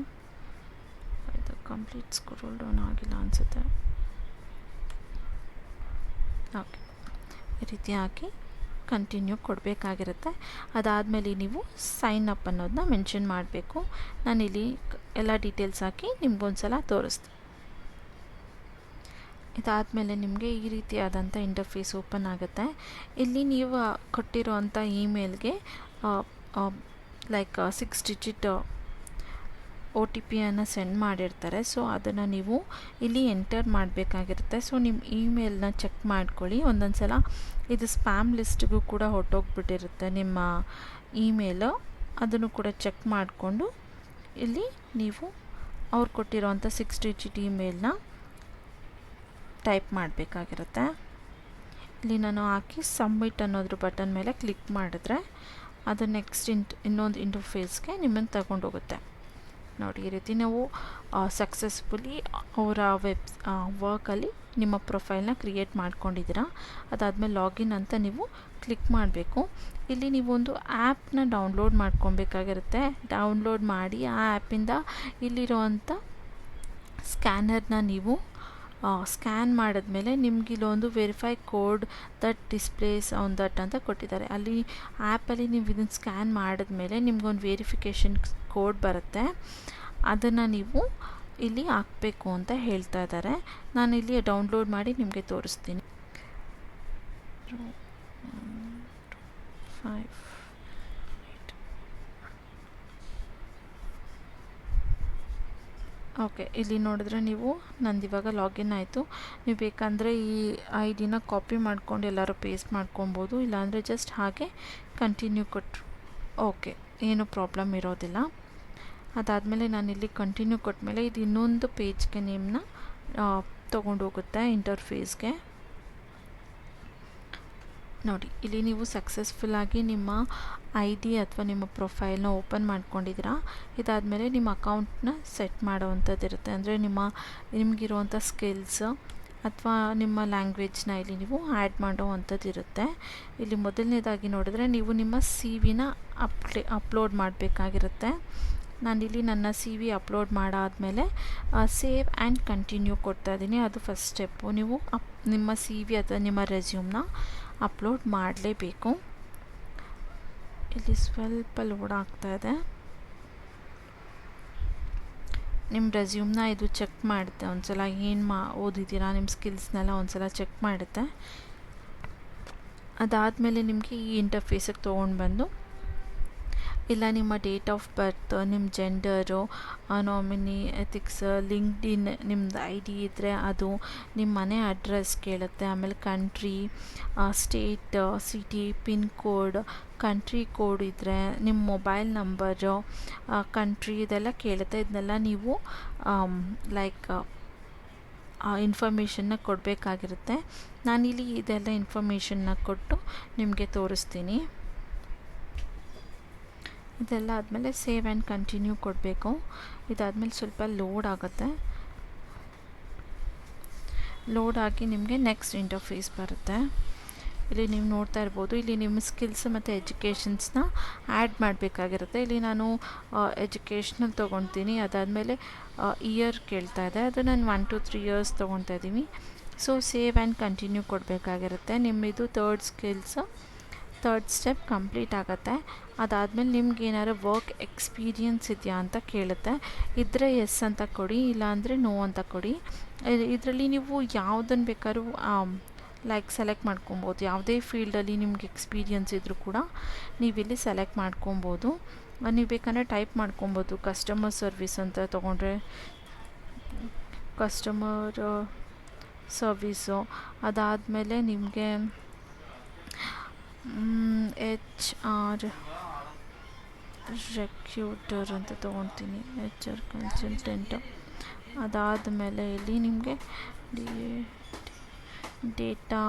ಇದು ಕಂಪ್ಲೀಟ್ ಸ್ಕ್ರೋಲ್ ಡೌನ್ ಆಗಿಲ್ಲ ಅನಿಸುತ್ತೆ. ಓಕೆ, ಈ ರೀತಿ ಹಾಕಿ ಕಂಟಿನ್ಯೂ ಕೊಡಬೇಕಾಗಿರುತ್ತೆ. ಅದಾದಮೇಲೆ ನೀವು ಸೈನ್ ಅಪ್ ಅನ್ನೋದನ್ನ ಮೆನ್ಷನ್ ಮಾಡಬೇಕು. ನಾನಿಲ್ಲಿ ಎಲ್ಲ ಡೀಟೇಲ್ಸ್ ಹಾಕಿ ನಿಮ್ಗೊಂದು ಸಲ ತೋರಿಸ್ತೀನಿ. ಇದಾದಮೇಲೆ ನಿಮಗೆ ಈ ರೀತಿಯಾದಂಥ ಇಂಟರ್ಫೇಸ್ ಓಪನ್ ಆಗುತ್ತೆ. ಇಲ್ಲಿ ನೀವು ಕೊಟ್ಟಿರೋವಂಥ ಇಮೇಲ್ಗೆ ಲೈಕ್ 6 ಡಿಜಿಟ್ OTPಯನ್ನು ಸೆಂಡ್ ಮಾಡಿರ್ತಾರೆ. ಸೊ ಅದನ್ನು ನೀವು ಇಲ್ಲಿ ಎಂಟರ್ ಮಾಡಬೇಕಾಗಿರುತ್ತೆ. ಸೊ ನಿಮ್ಮ ಇಮೇಲ್ನ ಚೆಕ್ ಮಾಡ್ಕೊಳ್ಳಿ. ಒಂದೊಂದು ಸಲ ಇದು ಸ್ಪ್ಯಾಮ್ ಲಿಸ್ಟ್ಗೂ ಕೂಡ ಹೊರಟೋಗ್ಬಿಟ್ಟಿರುತ್ತೆ ನಿಮ್ಮ ಇಮೇಲು. ಅದನ್ನು ಕೂಡ ಚೆಕ್ ಮಾಡಿಕೊಂಡು ಇಲ್ಲಿ ನೀವು ಅವ್ರು ಕೊಟ್ಟಿರೋವಂಥ 6 ಡಿಜಿಟ್ ಇಮೇಲ್ನ ಟೈಪ್ ಮಾಡಬೇಕಾಗಿರುತ್ತೆ. ಇಲ್ಲಿ ನಾನು ಹಾಕಿ ಸಬ್ಮಿಟ್ ಅನ್ನೋದ್ರ ಬಟನ್ ಮೇಲೆ ಕ್ಲಿಕ್ ಮಾಡಿದ್ರೆ ಅದು ನೆಕ್ಸ್ಟ್ ಇನ್ನೊಂದು ಇಂಟರ್ಫೇಸ್ಗೆ ನಿಮ್ಮನ್ನು ತಗೊಂಡೋಗುತ್ತೆ. ನೋಡಿ, ಈ ರೀತಿ ನಾವು ಸಕ್ಸಸ್ಫುಲಿ ಅವರ ವರ್ಕಲ್ಲಿ ನಿಮ್ಮ ಪ್ರೊಫೈಲ್ನ ಕ್ರಿಯೇಟ್ ಮಾಡ್ಕೊಂಡಿದ್ದೀರಾ. ಅದಾದಮೇಲೆ ಲಾಗಿನ್ ಅಂತ ನೀವು ಕ್ಲಿಕ್ ಮಾಡಬೇಕು. ಇಲ್ಲಿ ನೀವೊಂದು ಆ್ಯಪ್ನ ಡೌನ್ಲೋಡ್ ಮಾಡ್ಕೊಬೇಕಾಗಿರುತ್ತೆ. ಡೌನ್ಲೋಡ್ ಮಾಡಿ ಆ ಆ್ಯಪಿಂದ ಇಲ್ಲಿರೋವಂಥ ಸ್ಕ್ಯಾನರ್ನ ನೀವು ಸ್ಕ್ಯಾನ್ ಮಾಡಿದ್ಮೇಲೆ ನಿಮ್ಗೆ ಇಲ್ಲೊಂದು verify code that displays on that ಅಂತ ಕೊಟ್ಟಿದ್ದಾರೆ. ಅಲ್ಲಿ ಆ್ಯಪಲ್ಲಿ ನೀವು ಇದನ್ನು ಸ್ಕ್ಯಾನ್ ಮಾಡಿದ್ಮೇಲೆ ನಿಮ್ಗೊಂದು ವೆರಿಫಿಕೇಷನ್ ಕೋಡ್ ಬರುತ್ತೆ. ಅದನ್ನು ನೀವು ಇಲ್ಲಿ ಹಾಕಬೇಕು ಅಂತ ಹೇಳ್ತಾ ಇದ್ದಾರೆ. ನಾನಿಲ್ಲಿ ಡೌನ್ಲೋಡ್ ಮಾಡಿ ನಿಮಗೆ ತೋರಿಸ್ತೀನಿ. 5 ಓಕೆ, ಇಲ್ಲಿ ನೋಡಿದ್ರೆ ನೀವು ನಂದಿವಾಗ ಲಾಗಿನ್ ಆಯಿತು. ನೀವು ಬೇಕಂದರೆ ಈ ID-ನ ಕಾಪಿ ಮಾಡ್ಕೊಂಡು ಎಲ್ಲರೂ ಪೇಸ್ಟ್ ಮಾಡ್ಕೊಬೋದು. ಇಲ್ಲಾಂದರೆ ಜಸ್ಟ್ ಹಾಗೆ ಕಂಟಿನ್ಯೂ ಕೊಟ್ಟರು ಓಕೆ, ಏನೂ ಪ್ರಾಬ್ಲಮ್ ಇರೋದಿಲ್ಲ. ಅದಾದಮೇಲೆ ನಾನಿಲ್ಲಿ ಕಂಟಿನ್ಯೂ ಕೊಟ್ಟಮೇಲೆ ಇದು ಇನ್ನೊಂದು ಪೇಜ್ಗೆ ನಿಮ್ಮನ್ನ ತೊಗೊಂಡೋಗುತ್ತೆ ಇಂಟರ್ಫೇಸ್ಗೆ. ನೋಡಿ, ಇಲ್ಲಿ ನೀವು ಸಕ್ಸಸ್ಫುಲ್ಲಾಗಿ ನಿಮ್ಮ ID ಅಥವಾ ನಿಮ್ಮ ಪ್ರೊಫೈಲ್ನ ಓಪನ್ ಮಾಡ್ಕೊಂಡಿದ್ದೀರಾ. ಇದಾದಮೇಲೆ ನಿಮ್ಮ ಅಕೌಂಟ್ನ ಸೆಟ್ ಮಾಡೋವಂಥದ್ದು ಇರುತ್ತೆ. ಅಂದರೆ ನಿಮಗಿರುವಂಥ ಸ್ಕಿಲ್ಸ್ ಅಥವಾ ನಿಮ್ಮ ಲ್ಯಾಂಗ್ವೇಜ್ನ ಇಲ್ಲಿ ನೀವು ಆ್ಯಡ್ ಮಾಡೋವಂಥದ್ದು ಇರುತ್ತೆ. ಇಲ್ಲಿ ಮೊದಲನೇದಾಗಿ ನೋಡಿದ್ರೆ ನೀವು ನಿಮ್ಮ CV-ನ ಅಪ್ಲೋಡ್ ಮಾಡಬೇಕಾಗಿರುತ್ತೆ. ನಾನಿಲ್ಲಿ ನನ್ನ CV ಅಪ್ಲೋಡ್ ಮಾಡಾದಮೇಲೆ ಸೇವ್ ಆ್ಯಂಡ್ ಕಂಟಿನ್ಯೂ ಕೊಡ್ತಾಯಿದ್ದೀನಿ. ಅದು ಫಸ್ಟ್ ಸ್ಟೆಪ್ಪು. ನೀವು ನಿಮ್ಮ CV ಅಥವಾ ನಿಮ್ಮ ರೆಸ್ಯೂಮ್ನ ಅಪ್ಲೋಡ್ ಮಾಡಲೇಬೇಕು. ಇಲ್ಲಿ ಸ್ವಲ್ಪ ಲೋಡ್ ಆಗ್ತಾಯಿದೆ. ನಿಮ್ಮ ರೆಸ್ಯೂಮ್ನ ಇದು ಚೆಕ್ ಮಾಡುತ್ತೆ. ಒಂದ್ಸಲ ಏನು ಓದಿದ್ದೀರಾ, ನಿಮ್ಮ ಸ್ಕಿಲ್ಸ್ನೆಲ್ಲ ಒಂದ್ಸಲ ಚೆಕ್ ಮಾಡುತ್ತೆ. ಅದಾದಮೇಲೆ ನಿಮಗೆ ಈ ಇಂಟರ್ಫೇಸಿಗೆ ತೊಗೊಂಡು ಬಂದು ಇಲ್ಲ ನಿಮ್ಮ ಡೇಟ್ ಆಫ್ ಬರ್ತ್, ನಿಮ್ಮ ಜೆಂಡರು, ನಾಮಿನಿ, ಎಥಿಕ್ಸ್, ಲಿಂಕ್ಡ್ಇನ್, ನಿಮ್ಮದು ID ಇದ್ದರೆ ಅದು, ನಿಮ್ಮ ಮನೆ ಅಡ್ರೆಸ್ ಕೇಳುತ್ತೆ. ಆಮೇಲೆ country, state, city, pin code, country code ಇದ್ದರೆ, ನಿಮ್ಮ ಮೊಬೈಲ್ ನಂಬರು, ಕಂಟ್ರಿ ಇದೆಲ್ಲ ಕೇಳುತ್ತೆ. ಇದನ್ನೆಲ್ಲ ನೀವು ಲೈಕ್ ಇನ್ಫಾರ್ಮೇಷನ್ನ ಕೊಡಬೇಕಾಗಿರುತ್ತೆ. ನಾನಿಲ್ಲಿ ಇದೆಲ್ಲ ಇನ್ಫಾರ್ಮೇಷನ್ನ ಕೊಟ್ಟು ನಿಮಗೆ ತೋರಿಸ್ತೀನಿ. ಇದೆಲ್ಲ ಆದಮೇಲೆ ಸೇವ್ ಆ್ಯಂಡ್ ಕಂಟಿನ್ಯೂ ಕೊಡಬೇಕು. ಇದಾದಮೇಲೆ ಸ್ವಲ್ಪ ಲೋಡ್ ಆಗುತ್ತೆ. ಲೋಡ್ ಆಗಿ ನಿಮಗೆ ನೆಕ್ಸ್ಟ್ ಇಂಟರ್ಫೇಸ್ ಬರುತ್ತೆ. ಇಲ್ಲಿ ನೀವು ನೋಡ್ತಾ ಇರ್ಬೋದು, ಇಲ್ಲಿ ನಿಮ್ಮ ಸ್ಕಿಲ್ಸ್ ಮತ್ತು ಎಜುಕೇಷನ್ಸ್ನ ಆ್ಯಡ್ ಮಾಡಬೇಕಾಗಿರುತ್ತೆ. ಇಲ್ಲಿ ನಾನು ಎಜುಕೇಷ್ನಲ್ ತೊಗೊತೀನಿ. ಅದಾದಮೇಲೆ ಇಯರ್ ಕೇಳ್ತಾ ಇದೆ, ಅದು ನಾನು 1 to 3 years ತೊಗೊತಾ ಇದ್ದೀವಿ. ಸೊ ಸೇವ್ ಆ್ಯಂಡ್ ಕಂಟಿನ್ಯೂ ಕೊಡಬೇಕಾಗಿರುತ್ತೆ. ನಿಮ್ಮಿದು ಥರ್ಡ್ ಸ್ಟೆಪ್ ಕಂಪ್ಲೀಟ್ ಆಗುತ್ತೆ. ಅದಾದಮೇಲೆ ನಿಮ್ಗೆ ಏನಾದ್ರು ವರ್ಕ್ ಎಕ್ಸ್ಪೀರಿಯನ್ಸ್ ಇದೆಯಾ ಅಂತ ಕೇಳುತ್ತೆ. ಇದ್ದರೆ ಎಸ್ ಅಂತ ಕೊಡಿ, ಇಲ್ಲಾಂದರೆ ನೋ ಅಂತ ಕೊಡಿ. ಇದರಲ್ಲಿ ನೀವು ಯಾವುದನ್ನು ಬೇಕಾದ್ರೂ ಲೈಕ್ ಸೆಲೆಕ್ಟ್ ಮಾಡ್ಕೊಬೋದು. ಯಾವುದೇ ಫೀಲ್ಡಲ್ಲಿ ನಿಮ್ಗೆ ಎಕ್ಸ್ಪೀರಿಯನ್ಸ್ ಇದ್ದರೂ ಕೂಡ ನೀವಿಲ್ಲಿ ಸೆಲೆಕ್ಟ್ ಮಾಡ್ಕೊಬೋದು. ನೀವು ಬೇಕಂದರೆ ಟೈಪ್ ಮಾಡ್ಕೊಬೋದು. ಕಸ್ಟಮರ್ ಸರ್ವಿಸ್ ಅಂತ ತೊಗೊಂಡ್ರೆ ಕಸ್ಟಮರ್ ಸರ್ವೀಸು, ಅದಾದಮೇಲೆ ನಿಮಗೆ HR ರೆಕ್ಯೂಟರ್ ಅಂತ ತೊಗೊತೀನಿ, HR ಕನ್ಸಲ್ಟೆಂಟು. ಅದಾದಮೇಲೆ ಇಲ್ಲಿ ನಿಮಗೆ ಡೇಟಾ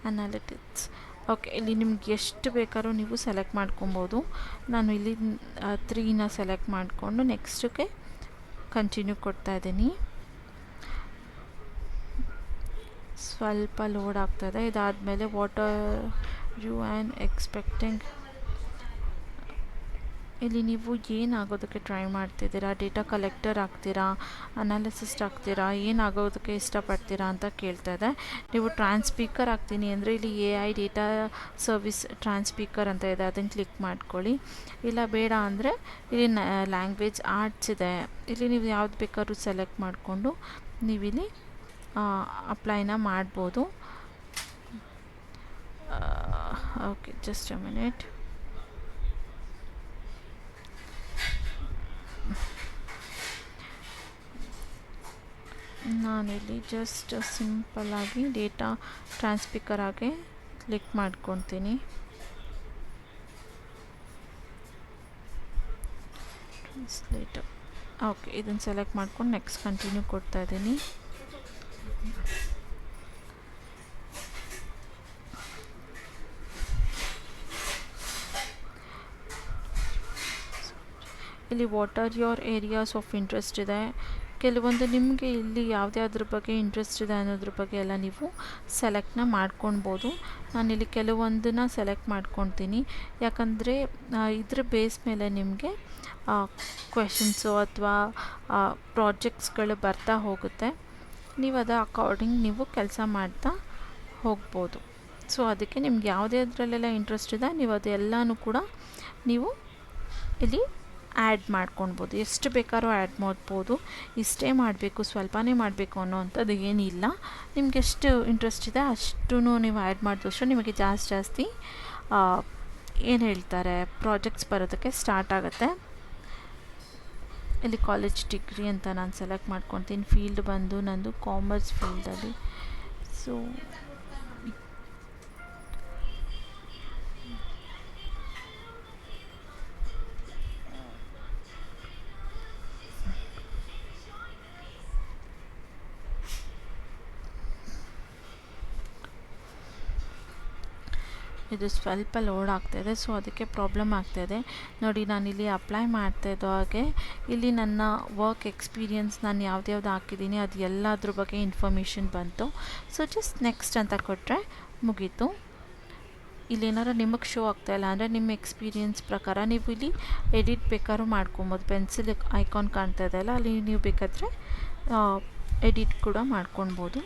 ಅನಾಲಿಟಿಕ್ಸ್. ಓಕೆ, ಇಲ್ಲಿ ನಿಮ್ಗೆ ಎಷ್ಟು ಬೇಕಾದ್ರೂ ನೀವು ಸೆಲೆಕ್ಟ್ ಮಾಡ್ಕೊಬೋದು. ನಾನು ಇಲ್ಲಿ 3ನ ಸೆಲೆಕ್ಟ್ ಮಾಡಿಕೊಂಡು ನೆಕ್ಸ್ಟಿಗೆ ಕಂಟಿನ್ಯೂ ಕೊಡ್ತಾಯಿದ್ದೀನಿ. ಸ್ವಲ್ಪ ಲೋಡ್ ಆಗ್ತಾಯಿದೆ. ಇದಾದಮೇಲೆ what are you and expecting. ಇಲ್ಲಿ ನೀವು ಏನಾಗೋದಕ್ಕೆ ಟ್ರೈ ಮಾಡ್ತಿದ್ದೀರಾ? ಡೇಟಾ ಕಲೆಕ್ಟರ್ ಆಗ್ತೀರಾ, ಅನಾಲಿಸಿಸ್ಟ್ ಆಗ್ತೀರಾ, ಏನಾಗೋದಕ್ಕೆ ಇಷ್ಟಪಡ್ತೀರಾ ಅಂತ ಕೇಳ್ತಾ ಇದೆ. ನೀವು ಟ್ರಾನ್ಸ್ಪೀಕರ್ ಆಗ್ತೀನಿ ಅಂದರೆ ಇಲ್ಲಿ AI ಡೇಟಾ ಸರ್ವಿಸ್ ಟ್ರಾನ್ಸ್ಪೀಕರ್ ಅಂತ ಇದೆ, ಅದನ್ನು ಕ್ಲಿಕ್ ಮಾಡ್ಕೊಳ್ಳಿ. ಇಲ್ಲ ಬೇಡ ಅಂದರೆ ಇಲ್ಲಿ ಲ್ಯಾಂಗ್ವೇಜ್ ಆರ್ಟ್ಸ್ ಇದೆ, ಇಲ್ಲಿ ನೀವು ಯಾವ್ದು ಬೇಕಾದ್ರೂ ಸೆಲೆಕ್ಟ್ ಮಾಡಿಕೊಂಡು ನೀವಿಲ್ಲಿ ಅಪ್ಲೈನ ಮಾಡ್ಬೋದು. Okay, just a minute. ನಾನಿಲ್ಲಿ ಜಸ್ಟ್ ಸಿಂಪಲ್ಲಾಗಿ ಡೇಟಾ ಟ್ರಾನ್ಸ್ಪೀಕರ್ ಆಗಿ ಕ್ಲಿಕ್ ಮಾಡ್ಕೊತೀನಿ. ಟ್ರಾನ್ಸ್ಲೇಟರ್. ಓಕೆ, ಇದನ್ನು ಸೆಲೆಕ್ಟ್ ಮಾಡ್ಕೊಂಡು ನೆಕ್ಸ್ಟ್ ಕಂಟಿನ್ಯೂ ಕೊಡ್ತಾ ಇದ್ದೀನಿ. ಇಲ್ಲಿ what are your areas of interest ಇದೆ. ಕೆಲವೊಂದು ನಿಮಗೆ ಇಲ್ಲಿ ಯಾವುದ್ಯಾವ್ದ್ರ ಬಗ್ಗೆ ಇಂಟ್ರೆಸ್ಟ್ ಇದೆ ಅನ್ನೋದ್ರ ಬಗ್ಗೆ ಎಲ್ಲ ನೀವು ಸೆಲೆಕ್ಟ್ನ ಮಾಡ್ಕೊಳ್ಬೋದು. ನಾನಿಲ್ಲಿ ಕೆಲವೊಂದನ್ನು ಸೆಲೆಕ್ಟ್ ಮಾಡ್ಕೊತೀನಿ, ಯಾಕಂದರೆ ಇದ್ರ ಬೇಸ್ ಮೇಲೆ ನಿಮಗೆ ಕ್ವೆಶನ್ಸು ಅಥವಾ ಪ್ರಾಜೆಕ್ಟ್ಸ್ಗಳು ಬರ್ತಾ ಹೋಗುತ್ತೆ. ನೀವು ಅದು ಅಕಾರ್ಡಿಂಗ್ ನೀವು ಕೆಲಸ ಮಾಡ್ತಾ ಹೋಗ್ಬೋದು. ಸೊ ಅದಕ್ಕೆ ನಿಮ್ಗೆ ಯಾವುದ್ಯಾವ್ದ್ರಲ್ಲೆಲ್ಲ ಇಂಟ್ರೆಸ್ಟ್ ಇದೆ ನೀವು ಅದೆಲ್ಲನೂ ಕೂಡ ನೀವು ಇಲ್ಲಿ ಆ್ಯಡ್ ಮಾಡ್ಕೊಳ್ಬೋದು. ಎಷ್ಟು ಬೇಕಾದ್ರೂ ಆ್ಯಡ್ ಮಾಡ್ಬೋದು. ಇಷ್ಟೇ ಮಾಡಬೇಕು, ಸ್ವಲ್ಪನೇ ಮಾಡಬೇಕು ಅನ್ನೋವಂಥದ್ದು ಏನಿಲ್ಲ. ನಿಮ್ಗೆ ಎಷ್ಟು ಇಂಟ್ರೆಸ್ಟ್ ಇದೆ ಅಷ್ಟು ನೀವು ಆ್ಯಡ್ ಮಾಡಿದಷ್ಟು ನಿಮಗೆ ಜಾಸ್ತಿ ಏನು ಹೇಳ್ತಾರೆ ಪ್ರಾಜೆಕ್ಟ್ಸ್ ಬರೋದಕ್ಕೆ ಸ್ಟಾರ್ಟ್ ಆಗುತ್ತೆ. ಇಲ್ಲಿ ಕಾಲೇಜ್ ಡಿಗ್ರಿ ಅಂತ ನಾನು ಸೆಲೆಕ್ಟ್ ಮಾಡ್ಕೊತೀನಿ. ಫೀಲ್ಡ್ ಬಂದು ನಂದು ಕಾಮರ್ಸ್ ಫೀಲ್ಡಲ್ಲಿ. ಸೊ ಇದು ಸ್ವಲ್ಪ ಲೋಡ್ ಆಗ್ತಾಯಿದೆ, ಸೊ ಅದಕ್ಕೆ ಪ್ರಾಬ್ಲಮ್ ಆಗ್ತಾಯಿದೆ. ನೋಡಿ, ನಾನಿಲ್ಲಿ ಅಪ್ಲೈ ಮಾಡ್ತಾಯಿದ್ದೋ ಹಾಗೆ ಇಲ್ಲಿ ನನ್ನ ವರ್ಕ್ ಎಕ್ಸ್ಪೀರಿಯನ್ಸ್ ನಾನು ಯಾವ್ದು ಹಾಕಿದ್ದೀನಿ ಅದು ಎಲ್ಲದ್ರ ಬಗ್ಗೆ ಇನ್ಫಾರ್ಮೇಷನ್ ಬಂತು. ಸೊ ಜಸ್ಟ್ ನೆಕ್ಸ್ಟ್ ಅಂತ ಕೊಟ್ಟರೆ ಮುಗೀತು. ಇಲ್ಲೇನಾರು ನಿಮಗೆ ಶೋ ಆಗ್ತಾಯಿಲ್ಲ ಅಂದರೆ ನಿಮ್ಮ ಎಕ್ಸ್ಪೀರಿಯನ್ಸ್ ಪ್ರಕಾರ ನೀವು ಇಲ್ಲಿ ಎಡಿಟ್ ಬೇಕಾದ್ರೂ ಮಾಡ್ಕೊಬೋದು. ಪೆನ್ಸಿಲ್ ಐಕಾನ್ ಕಾಣ್ತಾ ಇದೆಯಲ್ಲ, ಅಲ್ಲಿ ನೀವು ಬೇಕಾದರೆ ಎಡಿಟ್ ಕೂಡ ಮಾಡ್ಕೊಳ್ಬೋದು.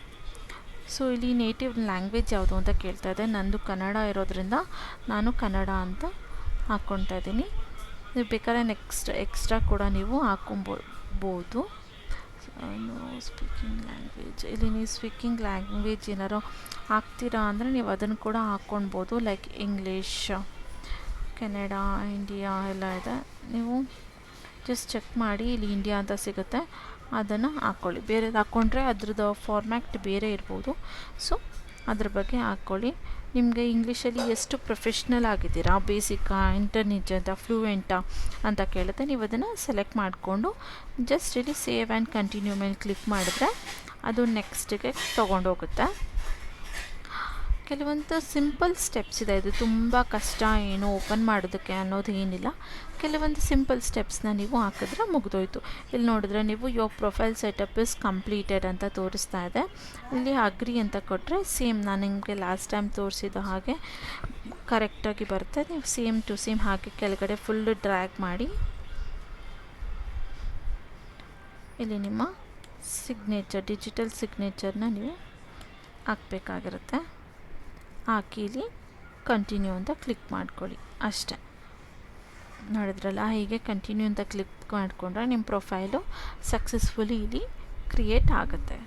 ಸೊ ಇಲ್ಲಿ ನೇಟಿವ್ ಲ್ಯಾಂಗ್ವೇಜ್ ಯಾವುದು ಅಂತ ಕೇಳ್ತಾ ಇದೆ. ನಂದು ಕನ್ನಡ ಇರೋದ್ರಿಂದ ನಾನು ಕನ್ನಡ ಅಂತ ಹಾಕ್ಕೊಳ್ತಾ ಇದ್ದೀನಿ. ನೀವು ಬೇಕಾದ್ರೆ ನೆಕ್ಸ್ಟ್ ಎಕ್ಸ್ಟ್ರಾ ಕೂಡ ನೀವು ಹಾಕ್ಕೊಬೋದು. ಸ್ಪೀಕಿಂಗ್ ಲ್ಯಾಂಗ್ವೇಜ್, ಇಲ್ಲಿ ನೀವು ಸ್ಪೀಕಿಂಗ್ ಲ್ಯಾಂಗ್ವೇಜ್ ಏನಾರು ಹಾಕ್ತೀರಾ ಅಂದರೆ ನೀವು ಅದನ್ನು ಕೂಡ ಹಾಕ್ಕೊಳ್ಬೋದು. ಲೈಕ್ ಇಂಗ್ಲೀಷ್, ಕೆನಡಾ, ಇಂಡಿಯಾ ಎಲ್ಲ ಇದೆ. ನೀವು ಜಸ್ಟ್ ಚೆಕ್ ಮಾಡಿ, ಇಲ್ಲಿ ಇಂಡಿಯಾ ಅಂತ ಸಿಗುತ್ತೆ, ಅದನ್ನು ಹಾಕ್ಕೊಳ್ಳಿ. ಬೇರೆದು ಹಾಕ್ಕೊಂಡ್ರೆ ಅದ್ರದ್ದು ಫಾರ್ಮ್ಯಾಟ್ ಬೇರೆ ಇರ್ಬೋದು. ಸೊ ಅದ್ರ ಬಗ್ಗೆ ಹಾಕ್ಕೊಳ್ಳಿ. ನಿಮಗೆ ಇಂಗ್ಲೀಷಲ್ಲಿ ಎಷ್ಟು ಪ್ರೊಫೆಷ್ನಲ್ ಆಗಿದ್ದೀರಾ, ಬೇಸಿಕಾ, ಇಂಟರ್ಮೀಡಿಯೇಟಾ, ಫ್ಲೂಯೆಂಟಾ ಅಂತ ಕೇಳುತ್ತೆ. ನೀವು ಅದನ್ನು ಸೆಲೆಕ್ಟ್ ಮಾಡಿಕೊಂಡು ಜಸ್ಟ್ ಇಲ್ಲಿ ಸೇವ್ ಆ್ಯಂಡ್ ಕಂಟಿನ್ಯೂ ಮೇಲೆ ಕ್ಲಿಕ್ ಮಾಡಿದ್ರೆ ಅದು ನೆಕ್ಸ್ಟಿಗೆ ತೊಗೊಂಡೋಗುತ್ತೆ. ಕೆಲವೊಂದು ಸಿಂಪಲ್ ಸ್ಟೆಪ್ಸ್ ಇದೆ. ಇದು ತುಂಬ ಕಷ್ಟ ಏನು ಓಪನ್ ಮಾಡೋದಕ್ಕೆ ಅನ್ನೋದು ಏನಿಲ್ಲ. ಕೆಲವೊಂದು ಸಿಂಪಲ್ ಸ್ಟೆಪ್ಸ್ನ ನೀವು ಹಾಕಿದ್ರೆ ಮುಗಿದೋಯ್ತು. ಇಲ್ಲಿ ನೋಡಿದ್ರೆ ನೀವು your profile setup is completed ಅಂತ ತೋರಿಸ್ತಾ ಇದೆ. ಇಲ್ಲಿ ಅಗ್ರಿ ಅಂತ ಕೊಟ್ಟರೆ ಸೇಮ್ ನಾನು ನಿಮಗೆ ಲಾಸ್ಟ್ ಟೈಮ್ ತೋರಿಸಿದ ಹಾಗೆ ಕರೆಕ್ಟಾಗಿ ಬರುತ್ತೆ. ನೀವು ಸೇಮ್ ಟು ಸೇಮ್ ಹಾಕಿ ಕೆಳಗಡೆ ಫುಲ್ಲು ಡ್ರ್ಯಾಗ್ ಮಾಡಿ ಇಲ್ಲಿ ನಿಮ್ಮ ಸಿಗ್ನೇಚರ್, ಡಿಜಿಟಲ್ ಸಿಗ್ನೇಚರ್ನ ನೀವು ಹಾಕಬೇಕಾಗಿರುತ್ತೆ. ಹಾಕಿ ಇಲ್ಲಿ ಕಂಟಿನ್ಯೂ ಅಂತ ಕ್ಲಿಕ್ ಮಾಡ್ಕೊಳ್ಳಿ ಅಷ್ಟೇ. ನೋಡಿದ್ರಲ್ಲ, ಹೀಗೆ ಕಂಟಿನ್ಯೂ ಅಂತ ಕ್ಲಿಕ್ ಮಾಡಿಕೊಂಡ್ರೆ ನಿಮ್ಮ ಪ್ರೊಫೈಲು ಸಕ್ಸಸ್ಫುಲಿ ಇಲ್ಲಿ ಕ್ರಿಯೇಟ್ ಆಗುತ್ತೆ.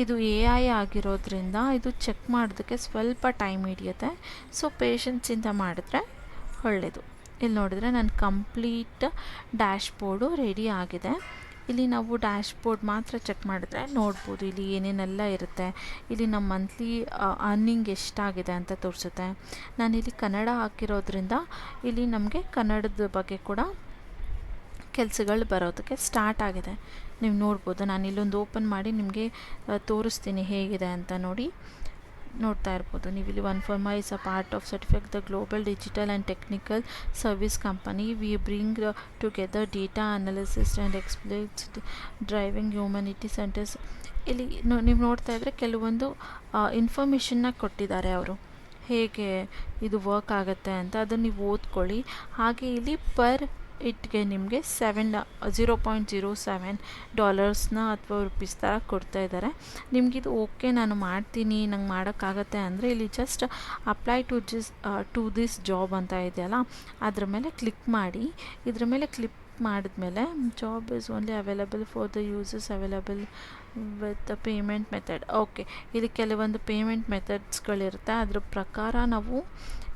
ಇದು AI ಆಗಿರೋದ್ರಿಂದ ಇದು ಚೆಕ್ ಮಾಡೋದಕ್ಕೆ ಸ್ವಲ್ಪ ಟೈಮ್ ಹಿಡಿಯುತ್ತೆ. ಸೊ ಪೇಷನ್ಸಿಂದ ಮಾಡಿದ್ರೆ ಒಳ್ಳೆಯದು. ಇಲ್ಲಿ ನೋಡಿದ್ರೆ ನನ್ನ ಕಂಪ್ಲೀಟ್ ಡ್ಯಾಶ್ಬೋರ್ಡು ರೆಡಿ ಆಗಿದೆ. ಇಲ್ಲಿ ನಾವು ಡ್ಯಾಶ್ಬೋರ್ಡ್ ಮಾತ್ರ ಚೆಕ್ ಮಾಡಿದ್ರೆ ನೋಡ್ಬೋದು ಇಲ್ಲಿ ಏನೇನೆಲ್ಲ ಇರುತ್ತೆ. ಇಲ್ಲಿ ನಮ್ಮ ಮಂತ್ಲಿ ಅರ್ನಿಂಗ್ ಎಷ್ಟಾಗಿದೆ ಅಂತ ತೋರಿಸುತ್ತೆ. ನಾನಿಲ್ಲಿ ಕನ್ನಡ ಹಾಕಿರೋದ್ರಿಂದ ಇಲ್ಲಿ ನಮಗೆ ಕನ್ನಡದ ಬಗ್ಗೆ ಕೂಡ ಕೆಲಸಗಳು ಬರೋದಕ್ಕೆ ಸ್ಟಾರ್ಟ್ ಆಗಿದೆ. ನೀವು ನೋಡ್ಬೋದು, ನಾನು ಇಲ್ಲೊಂದು ಓಪನ್ ಮಾಡಿ ನಿಮಗೆ ತೋರಿಸ್ತೀನಿ ಹೇಗಿದೆ ಅಂತ ನೋಡ್ತಾ ಇರ್ಬೋದು ನೀವು ಇಲ್ಲಿ. ಒನ್ಫರ್ಮಾ is a part of certified the global digital and technical service company. We bring together data analysis and ಎಕ್ಸ್ಪ್ಲೇಟ್ಸ್ ಡ್ರೈವಿಂಗ್ ಹ್ಯೂಮನಿಟಿ ಸೆಂಟರ್ಸ್. ಇಲ್ಲಿ ನೀವು ನೋಡ್ತಾ ಇದ್ದರೆ ಕೆಲವೊಂದು ಇನ್ಫಾರ್ಮೇಷನ್ನ ಕೊಟ್ಟಿದ್ದಾರೆ ಅವರು, ಹೇಗೆ ಇದು ವರ್ಕ್ ಆಗುತ್ತೆ ಅಂತ. ಅದನ್ನು ನೀವು ಓದ್ಕೊಳ್ಳಿ. ಹಾಗೆ ಇಲ್ಲಿ ಪರ್ ಇಟ್ಗೆ ನಿಮಗೆ $0.07 ಅಥವಾ ರುಪೀಸ್ ಥರ ಕೊಡ್ತಾ ಇದ್ದಾರೆ. ನಿಮಗಿದು ಓಕೆ, ನಾನು ಮಾಡ್ತೀನಿ, ನಂಗೆ ಮಾಡೋಕ್ಕಾಗತ್ತೆ ಅಂದರೆ ಇಲ್ಲಿ just apply to this job ಅಂತ ಇದೆಯಲ್ಲ, ಅದ್ರ ಮೇಲೆ ಕ್ಲಿಕ್ ಮಾಡಿ. ಇದ್ರ ಮೇಲೆ ಕ್ಲಿಕ್ ಮಾಡಿದ್ಮೇಲೆ job is only available for the users available with the payment method. Okay, ಇಲ್ಲಿ ಕೆಲವೊಂದು ಪೇಮೆಂಟ್ ಮೆಥಡ್ಸ್ಗಳಿರುತ್ತೆ, ಅದ್ರ ಪ್ರಕಾರ ನಾವು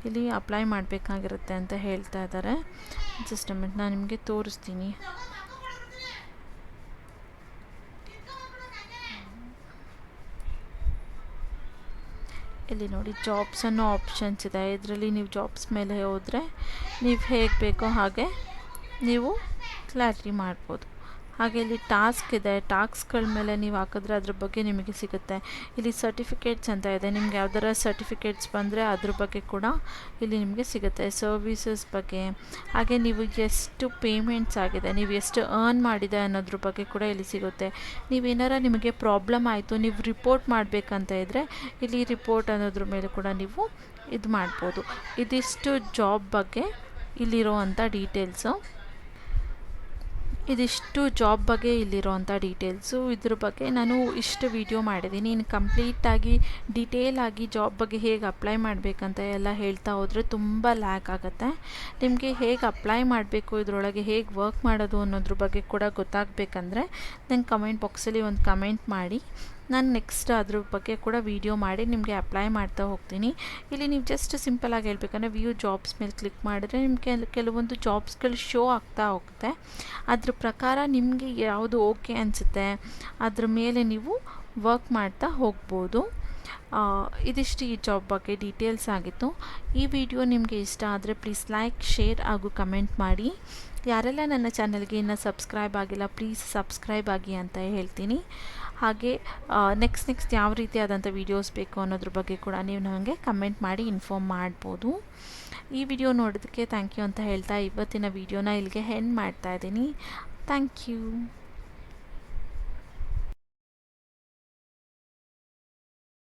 ಇಲ್ಲಿ ಅಪ್ಲೈ ಮಾಡಬೇಕಾಗಿರುತ್ತೆ ಅಂತ ಹೇಳ್ತಾ ಇದ್ದಾರೆ. ಜಸ್ಟ್ ಮಿನಿಟ್, ನಾನು ನಿಮಗೆ ತೋರಿಸ್ತೀನಿ. ಇಲ್ಲಿ ನೋಡಿ, ಜಾಬ್ಸ್ ಅನ್ನೋ ಆಪ್ಷನ್ಸ್ ಇದೆ. ಇದರಲ್ಲಿ ನೀವು ಜಾಬ್ಸ್ ಮೇಲೆ ಹೋದರೆ ನೀವು ಹೇಗೆ ಬೇಕೋ ಹಾಗೆ ನೀವು ಕ್ಲಾರಿಟಿ ಮಾಡ್ಬೋದು. ಹಾಗೆ ಇಲ್ಲಿ ಟಾಸ್ಕ್ ಇದೆ, ಟಾಸ್ಕ್ಗಳ ಮೇಲೆ ನೀವು ಹಾಕಿದ್ರೆ ಅದ್ರ ಬಗ್ಗೆ ನಿಮಗೆ ಸಿಗುತ್ತೆ. ಇಲ್ಲಿ ಸರ್ಟಿಫಿಕೇಟ್ಸ್ ಅಂತ ಇದೆ, ನಿಮ್ಗೆ ಯಾವ್ದಾರ ಸರ್ಟಿಫಿಕೇಟ್ಸ್ ಬಂದರೆ ಅದ್ರ ಬಗ್ಗೆ ಕೂಡ ಇಲ್ಲಿ ನಿಮಗೆ ಸಿಗುತ್ತೆ. ಸರ್ವೀಸಸ್ ಬಗ್ಗೆ, ಹಾಗೆ ನೀವು ಎಷ್ಟು ಪೇಮೆಂಟ್ಸ್ ಆಗಿದೆ, ನೀವು ಎಷ್ಟು ಅರ್ನ್ ಮಾಡಿದೆ ಅನ್ನೋದ್ರ ಬಗ್ಗೆ ಕೂಡ ಇಲ್ಲಿ ಸಿಗುತ್ತೆ. ನೀವೇನಾರ ನಿಮಗೆ ಪ್ರಾಬ್ಲಮ್ ಆಯಿತು, ನೀವು ರಿಪೋರ್ಟ್ ಮಾಡಬೇಕಂತ ಇದ್ದರೆ ಇಲ್ಲಿ ರಿಪೋರ್ಟ್ ಅನ್ನೋದ್ರ ಮೇಲೆ ಕೂಡ ನೀವು ಇದು ಮಾಡ್ಬೋದು. ಇದಿಷ್ಟು ಜಾಬ್ ಬಗ್ಗೆ ಇಲ್ಲಿರೋವಂಥ ಡೀಟೇಲ್ಸು. ಇದಿಷ್ಟು ಜಾಬ್ ಬಗ್ಗೆ ಇಲ್ಲಿರೋವಂಥ ಡೀಟೇಲ್ಸು. ಇದ್ರ ಬಗ್ಗೆ ನಾನು ಇಷ್ಟು ವಿಡಿಯೋ ಮಾಡಿದ್ದೀನಿ. ಇನ್ನು ಕಂಪ್ಲೀಟಾಗಿ ಡೀಟೇಲಾಗಿ ಜಾಬ್ ಬಗ್ಗೆ ಹೇಗೆ ಅಪ್ಲೈ ಮಾಡಬೇಕಂತ ಎಲ್ಲ ಹೇಳ್ತಾ ಹೋದರೆ ತುಂಬ ಲ್ಯಾಕ್ ಆಗುತ್ತೆ. ನಿಮಗೆ ಹೇಗೆ ಅಪ್ಲೈ ಮಾಡಬೇಕು, ಇದರೊಳಗೆ ಹೇಗೆ ವರ್ಕ್ ಮಾಡೋದು ಅನ್ನೋದ್ರ ಬಗ್ಗೆ ಕೂಡ ಗೊತ್ತಾಗಬೇಕಂದ್ರೆ ನಂಗೆ ಕಮೆಂಟ್ ಬಾಕ್ಸಲ್ಲಿ ಒಂದು ಕಮೆಂಟ್ ಮಾಡಿ. ನಾನು ನೆಕ್ಸ್ಟ್ ಅದ್ರ ಬಗ್ಗೆ ಕೂಡ ವಿಡಿಯೋ ಮಾಡಿ ನಿಮಗೆ ಅಪ್ಲೈ ಮಾಡ್ತಾ ಹೋಗ್ತೀನಿ. ಇಲ್ಲಿ ನೀವು ಜಸ್ಟ್ ಸಿಂಪಲಾಗಿ ಹೇಳ್ಬೇಕಂದ್ರೆ ವ್ಯೂ ಜಾಬ್ಸ್ ಮೇಲೆ ಕ್ಲಿಕ್ ಮಾಡಿದ್ರೆ ನಿಮಗೆ ಕೆಲವೊಂದು ಜಾಬ್ಸ್ಗಳು ಶೋ ಆಗ್ತಾ ಹೋಗುತ್ತೆ. ಅದ್ರ ಪ್ರಕಾರ ನಿಮಗೆ ಯಾವುದು ಓಕೆ ಅನಿಸುತ್ತೆ ಅದ್ರ ಮೇಲೆ ನೀವು ವರ್ಕ್ ಮಾಡ್ತಾ ಹೋಗ್ಬೋದು. ಇದಿಷ್ಟು ಈ ಜಾಬ್ ಬಗ್ಗೆ ಡೀಟೇಲ್ಸ್ ಆಗಿತ್ತು. ಈ ವಿಡಿಯೋ ನಿಮಗೆ ಇಷ್ಟ ಆದರೆ ಪ್ಲೀಸ್ ಲೈಕ್, ಶೇರ್ ಹಾಗೂ ಕಮೆಂಟ್ ಮಾಡಿ. ಯಾರೆಲ್ಲ ನನ್ನ ಚಾನಲ್ಗೆ ಇನ್ನೂ ಸಬ್ಸ್ಕ್ರೈಬ್ ಆಗಿಲ್ಲ ಪ್ಲೀಸ್ ಸಬ್ಸ್ಕ್ರೈಬ್ ಆಗಿ ಅಂತ ಹೇಳ್ತೀನಿ. ಹಾಗೆ ನೆಕ್ಸ್ಟ್ ಯಾವ ರೀತಿಯಾದಂಥ ವೀಡಿಯೋಸ್ ಬೇಕು ಅನ್ನೋದ್ರ ಬಗ್ಗೆ ಕೂಡ ನೀವು ನನಗೆ ಕಮೆಂಟ್ ಮಾಡಿ ಇನ್ಫಾರ್ಮ್ ಮಾಡ್ಬೋದು. ಈ ವಿಡಿಯೋ ನೋಡೋದಕ್ಕೆ ಥ್ಯಾಂಕ್ ಯು ಅಂತ ಹೇಳ್ತಾ ಇವತ್ತಿನ ವಿಡಿಯೋನ ಇಲ್ಲಿಗೆ ಎಂಡ್ ಮಾಡ್ತಾ ಇದ್ದೀನಿ. Thank you.